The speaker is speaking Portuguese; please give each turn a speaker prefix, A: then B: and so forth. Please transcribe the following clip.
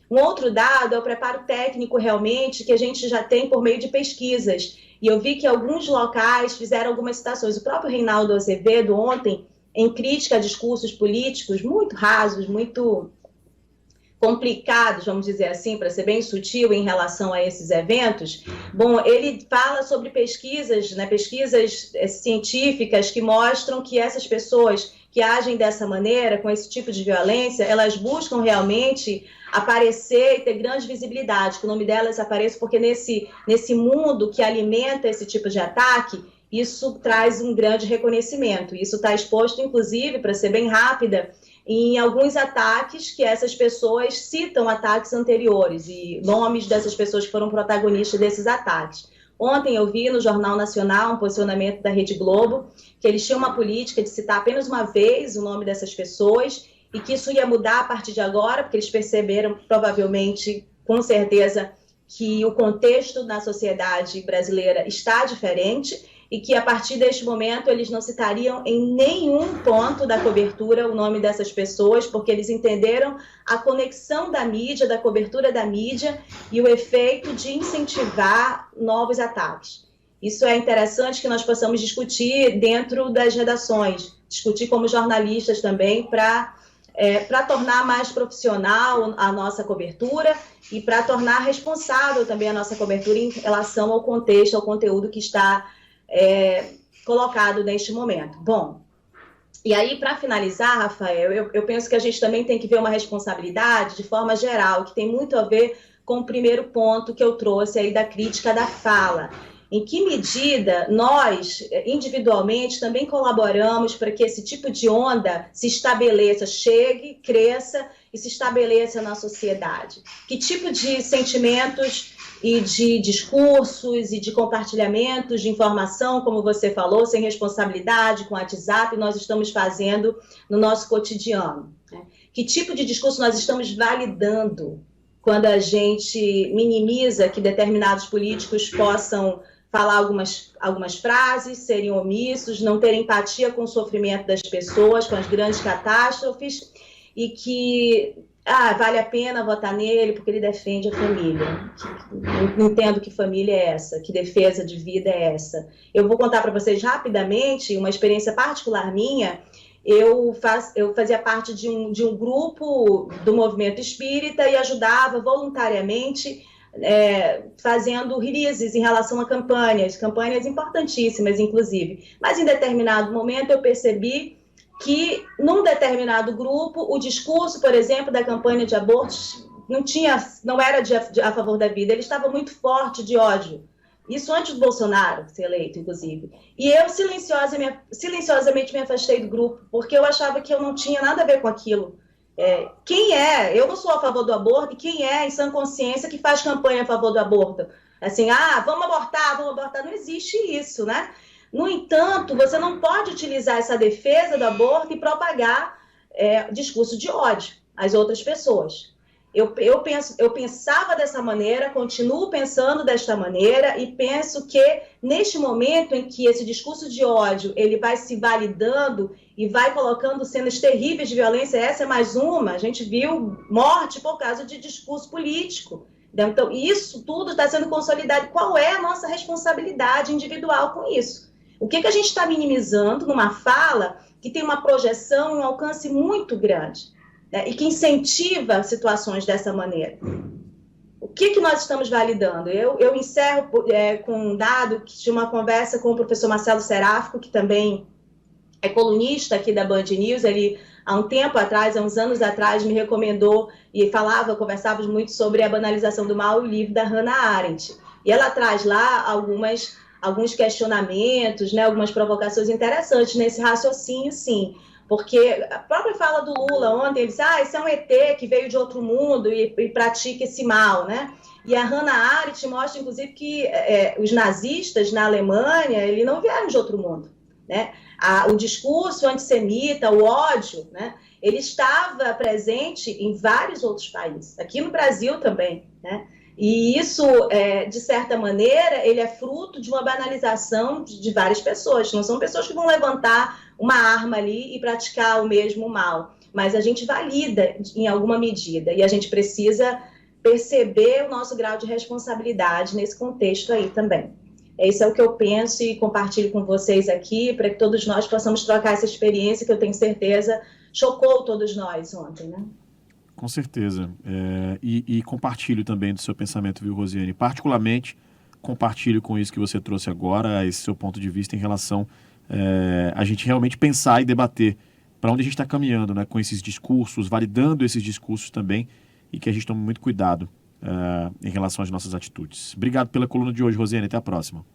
A: Um outro dado é o preparo técnico realmente que a gente já tem por meio de pesquisas. E eu vi que alguns locais fizeram algumas citações. O próprio Reinaldo Azevedo, ontem, em crítica a discursos políticos muito rasos, muito complicados, vamos dizer assim, para ser bem sutil em relação a esses eventos, bom, ele fala sobre pesquisas, né, pesquisas científicas que mostram que essas pessoas que agem dessa maneira, com esse tipo de violência, elas buscam realmente aparecer e ter grande visibilidade, que o nome delas apareça, porque nesse mundo que alimenta esse tipo de ataque, isso traz um grande reconhecimento. Isso está exposto, inclusive, para ser bem rápida, em alguns ataques que essas pessoas citam ataques anteriores e nomes dessas pessoas que foram protagonistas desses ataques. Ontem eu vi no Jornal Nacional um posicionamento da Rede Globo, que eles tinham uma política de citar apenas uma vez o nome dessas pessoas e que isso ia mudar a partir de agora, porque eles perceberam, provavelmente, com certeza, que o contexto na sociedade brasileira está diferente e que, a partir deste momento, eles não citariam em nenhum ponto da cobertura o nome dessas pessoas, porque eles entenderam a conexão da mídia, da cobertura da mídia e o efeito de incentivar novos ataques. Isso é interessante que nós possamos discutir dentro das redações, discutir como jornalistas também, para tornar mais profissional a nossa cobertura e para tornar responsável também a nossa cobertura em relação ao contexto, ao conteúdo que está colocado neste momento. Bom, e aí, para finalizar, Rafael, eu penso que a gente também tem que ver uma responsabilidade de forma geral, que tem muito a ver com o primeiro ponto que eu trouxe aí da crítica da fala. Em que medida nós, individualmente, também colaboramos para que esse tipo de onda se estabeleça, chegue, cresça e se estabeleça na sociedade? Que tipo de sentimentos e de discursos e de compartilhamentos de informação, como você falou, sem responsabilidade, com WhatsApp, nós estamos fazendo no nosso cotidiano? Né? Que tipo de discurso nós estamos validando quando a gente minimiza que determinados políticos possam falar algumas frases, serem omissos, não terem empatia com o sofrimento das pessoas, com as grandes catástrofes, e que vale a pena votar nele porque ele defende a família. Não entendo que família é essa, que defesa de vida é essa. Eu vou contar para vocês rapidamente uma experiência particular minha. Eu fazia parte de um grupo do movimento espírita e ajudava voluntariamente fazendo releases em relação a campanhas importantíssimas, inclusive. Mas em determinado momento eu percebi que, num determinado grupo, o discurso, por exemplo, da campanha de abortos não era a favor da vida, ele estava muito forte de ódio. Isso antes do Bolsonaro ser eleito, inclusive. E eu silenciosamente me afastei do grupo, porque eu achava que eu não tinha nada a ver com aquilo. Eu não sou a favor do aborto, e quem é, em sã consciência, que faz campanha a favor do aborto? Assim, vamos abortar, não existe isso, né? No entanto, você não pode utilizar essa defesa do aborto e propagar discurso de ódio às outras pessoas. Eu pensava dessa maneira, continuo pensando desta maneira e penso que neste momento em que esse discurso de ódio ele vai se validando e vai colocando cenas terríveis de violência, essa é mais uma, a gente viu morte por causa de discurso político. Então, isso tudo está sendo consolidado. Qual é a nossa responsabilidade individual com isso? O que a gente está minimizando numa fala que tem uma projeção e um alcance muito grande, né, e que incentiva situações dessa maneira? O que nós estamos validando? Eu encerro com um dado de uma conversa com o professor Marcelo Seráfico, que também é colunista aqui da Band News. Ele, há uns anos atrás, me recomendou e conversávamos muito sobre a banalização do mal, o livro da Hannah Arendt. E ela traz lá alguns questionamentos, né, algumas provocações interessantes nesse raciocínio, sim. Porque a própria fala do Lula ontem, ele disse, esse é um ET que veio de outro mundo e pratica esse mal, né? E a Hannah Arendt mostra, inclusive, que os nazistas na Alemanha, eles não vieram de outro mundo, né? O discurso antissemita, o ódio, né, ele estava presente em vários outros países, aqui no Brasil também, né? E isso, de certa maneira, ele é fruto de uma banalização de várias pessoas. Não são pessoas que vão levantar uma arma ali e praticar o mesmo mal, mas a gente valida em alguma medida, e a gente precisa perceber o nosso grau de responsabilidade nesse contexto aí também. Esse é o que eu penso e compartilho com vocês aqui, para que todos nós possamos trocar essa experiência que eu tenho certeza chocou todos nós ontem, né?
B: Com certeza. E compartilho também do seu pensamento, viu, Rosiane? Particularmente, compartilho com isso que você trouxe agora, esse seu ponto de vista em relação a gente realmente pensar e debater para onde a gente está caminhando, né, com esses discursos, validando esses discursos também, e que a gente tome muito cuidado em relação às nossas atitudes. Obrigado pela coluna de hoje, Rosiane. Até a próxima.